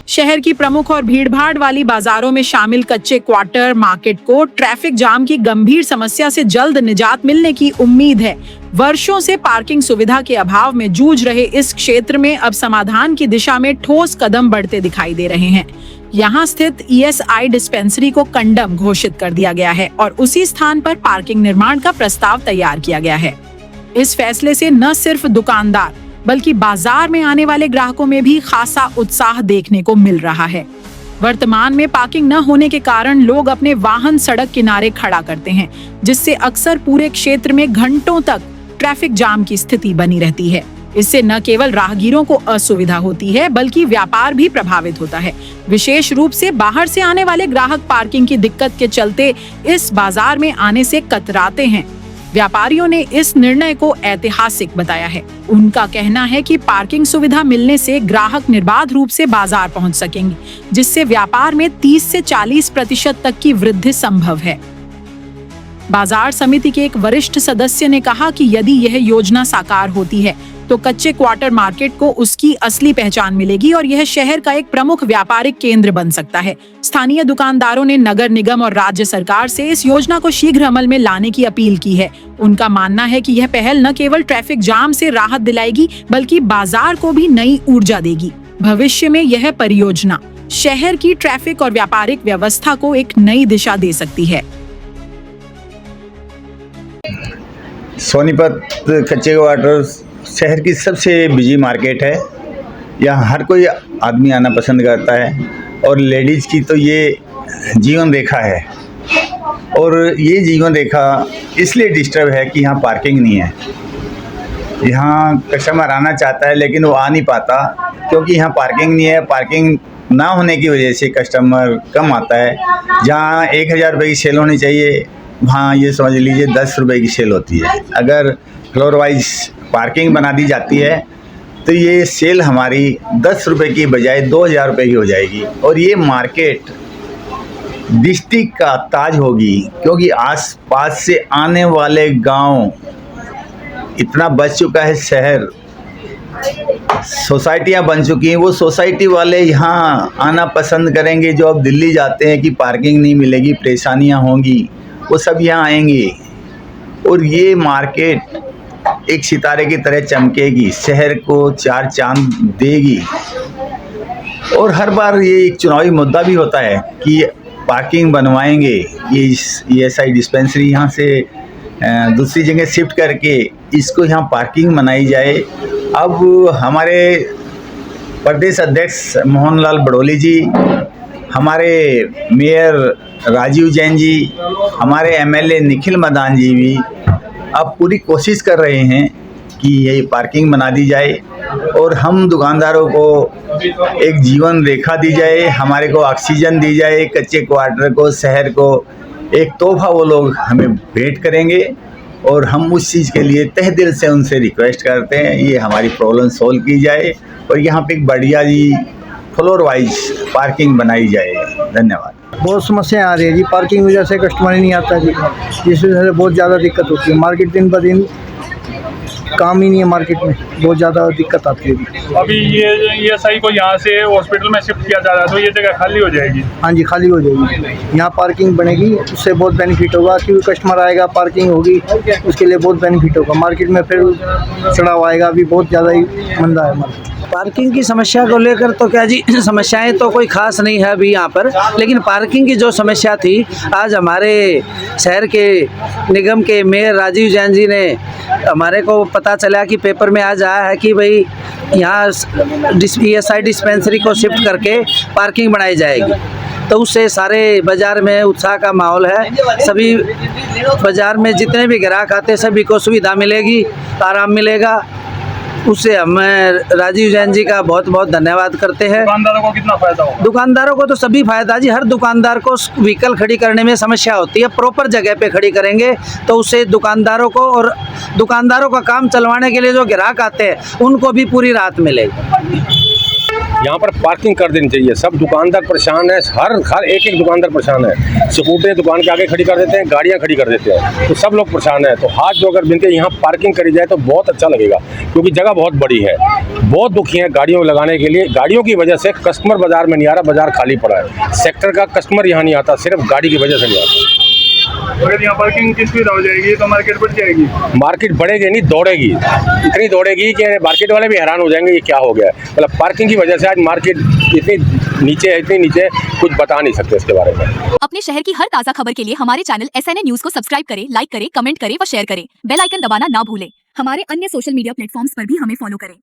शहर की प्रमुख और भीड़भाड़ वाली बाजारों में शामिल कच्चे क्वार्टर मार्केट को ट्रैफिक जाम की गंभीर समस्या से जल्द निजात मिलने की उम्मीद है। वर्षों से पार्किंग सुविधा के अभाव में जूझ रहे इस क्षेत्र में अब समाधान की दिशा में ठोस कदम बढ़ते दिखाई दे रहे हैं। यहाँ स्थित ESI डिस्पेंसरी को कंडम घोषित कर दिया गया है और उसी स्थान पर पार्किंग निर्माण का प्रस्ताव तैयार किया गया है। इस फैसले से न सिर्फ दुकानदार बल्कि बाजार में आने वाले ग्राहकों में भी खासा उत्साह देखने को मिल रहा है। वर्तमान में पार्किंग न होने के कारण लोग अपने वाहन सड़क किनारे खड़ा करते हैं, जिससे अक्सर पूरे क्षेत्र में घंटों तक ट्रैफिक जाम की स्थिति बनी रहती है। इससे न केवल राहगीरों को असुविधा होती है बल्कि व्यापार भी प्रभावित होता है। विशेष रूप से बाहर से आने वाले ग्राहक पार्किंग की दिक्कत के चलते इस बाजार में आने से कतराते हैं। व्यापारियों ने इस निर्णय को ऐतिहासिक बताया है। उनका कहना है कि पार्किंग सुविधा मिलने से ग्राहक निर्बाध रूप से बाजार पहुंच सकेंगे, जिससे व्यापार में 30 से 40% तक की वृद्धि संभव है। बाजार समिति के एक वरिष्ठ सदस्य ने कहा कि यदि यह योजना साकार होती है तो कच्चे क्वार्टर मार्केट को उसकी असली पहचान मिलेगी और यह शहर का एक प्रमुख व्यापारिक केंद्र बन सकता है। स्थानीय दुकानदारों ने नगर निगम और राज्य सरकार से इस योजना को शीघ्र अमल में लाने की अपील की है। उनका मानना है कि यह पहल न केवल ट्रैफिक जाम से राहत दिलाएगी बल्कि बाजार को भी नई ऊर्जा देगी। भविष्य में यह परियोजना शहर की ट्रैफिक और व्यापारिक व्यवस्था को एक नई दिशा दे सकती है। सोनीपत कच्चे क्वार्टर शहर की सबसे बिजी मार्केट है। यहाँ हर कोई आदमी आना पसंद करता है और लेडीज़ की तो ये जीवन रेखा है। और ये जीवन रेखा इसलिए डिस्टर्ब है कि यहाँ पार्किंग नहीं है। यहाँ कस्टमर आना चाहता है लेकिन वो आ नहीं पाता क्योंकि यहाँ पार्किंग नहीं है। पार्किंग ना होने की वजह से कस्टमर कम आता है। जहाँ 1000 रुपये की सेल होनी चाहिए वहाँ ये समझ लीजिए 10 रुपये की सेल होती है। अगर फ्लोर वाइज पार्किंग बना दी जाती है तो ये सेल हमारी 10 रुपये की बजाय 2000 रुपये की हो जाएगी और ये मार्केट डिस्ट्रिक्ट का ताज होगी, क्योंकि आस पास से आने वाले गांव इतना बच चुका है। शहर सोसाइटियां बन चुकी हैं, वो सोसाइटी वाले यहाँ आना पसंद करेंगे। जो अब दिल्ली जाते हैं कि पार्किंग नहीं मिलेगी, परेशानियाँ होंगी, वो सब यहाँ आएंगे और ये मार्केट एक सितारे की तरह चमकेगी, शहर को 4 चांद देगी। और हर बार ये एक चुनावी मुद्दा भी होता है कि पार्किंग बनवाएंगे, ये ESI डिस्पेंसरी यहाँ से दूसरी जगह शिफ्ट करके इसको यहाँ पार्किंग बनाई जाए। अब हमारे प्रदेश अध्यक्ष मोहन लाल बड़ोली जी, हमारे मेयर राजीव जैन जी, हमारे MLA निखिल मदान जी भी अब पूरी कोशिश कर रहे हैं कि ये पार्किंग बना दी जाए और हम दुकानदारों को एक जीवन रेखा दी जाए, हमारे को ऑक्सीजन दी जाए। कच्चे क्वार्टर को, शहर को एक तोहफा वो लोग हमें भेंट करेंगे और हम उस चीज़ के लिए तहे दिल से उनसे रिक्वेस्ट करते हैं ये हमारी प्रॉब्लम सोल्व की जाए और यहाँ पे एक बढ़िया जी फ्लोर वाइज पार्किंग बनाई जाए। धन्यवाद। बहुत समस्याएं आ रही है जी, पार्किंग वजह से कस्टमर ही नहीं आता जी, जिस वजह से बहुत ज़्यादा दिक्कत होती है। मार्केट दिन ब दिन काम ही नहीं है, मार्केट में बहुत ज़्यादा दिक्कत आती है जी। अभी ये ESI को यहाँ से हॉस्पिटल में शिफ्ट किया जा रहा है तो ये जगह खाली हो जाएगी? हाँ जी, खाली हो जाएगी। यहाँ पार्किंग बनेगी, उससे बहुत बेनिफिट होगा क्योंकि कस्टमर आएगा, पार्किंग होगी, उसके लिए बहुत बेनिफिट होगा। मार्केट में फिर चढ़ाव आएगा, अभी बहुत ज़्यादा ही मंदा है मार्केट। पार्किंग की समस्या को लेकर तो क्या जी, समस्याएं तो कोई खास नहीं है अभी यहाँ पर, लेकिन पार्किंग की जो समस्या थी आज हमारे शहर के निगम के मेयर राजीव जैन जी ने हमारे को पता चला कि पेपर में आज आया है कि भाई यहाँ ESI डिस्पेंसरी को शिफ्ट करके पार्किंग बनाई जाएगी। तो उससे सारे बाज़ार में उत्साह का माहौल है। सभी बाज़ार में जितने भी ग्राहक आते सभी को सुविधा मिलेगी, आराम मिलेगा। उससे हम राजीव जैन जी का बहुत बहुत धन्यवाद करते हैं। दुकानदारों को कितना फायदा होगा? दुकानदारों को तो सभी फायदा जी। हर दुकानदार को व्हीकल खड़ी करने में समस्या होती है, प्रॉपर जगह पे खड़ी करेंगे तो उससे दुकानदारों को और दुकानदारों का काम चलवाने के लिए जो ग्राहक आते हैं उनको भी पूरी राहत मिलेगी। यहाँ पर पार्किंग कर देनी चाहिए। सब दुकानदार परेशान है, हर एक दुकानदार परेशान है। स्कूटर दुकान के आगे खड़ी कर देते हैं, गाड़ियाँ खड़ी कर देते हैं, तो सब लोग परेशान है। तो हाथ जो अगर बिनते यहाँ पार्किंग करी जाए तो बहुत अच्छा लगेगा, क्योंकि जगह बहुत बड़ी है। बहुत दुखी है गाड़ियों लगाने के लिए, गाड़ियों की वजह से कस्टमर बाजार में नहीं आ रहा, बाजार खाली पड़ा है। सेक्टर का कस्टमर यहाँ नहीं आता, सिर्फ गाड़ी की वजह से नहीं आता। अगर यहाँ पार्किंग की सुविधा हो जाएगी तो मार्केट बढ़ जाएगी। मार्केट बढ़ेगी नहीं, दौड़ेगी, इतनी दौड़ेगी कि मार्केट वाले भी हैरान हो जाएंगे ये क्या हो गया। मतलब पार्किंग की वजह से आज मार्केट इतनी नीचे कुछ बता नहीं सकते इसके बारे में। अपने शहर की हर ताज़ा खबर के लिए हमारे चैनल SNA न्यूज़ को सब्सक्राइब करें, लाइक करें, कमेंट करें व शेयर करें। बेल आइकन दबाना ना भूलें। हमारे अन्य सोशल मीडिया प्लेटफॉर्म्स पर भी हमें फॉलो करें।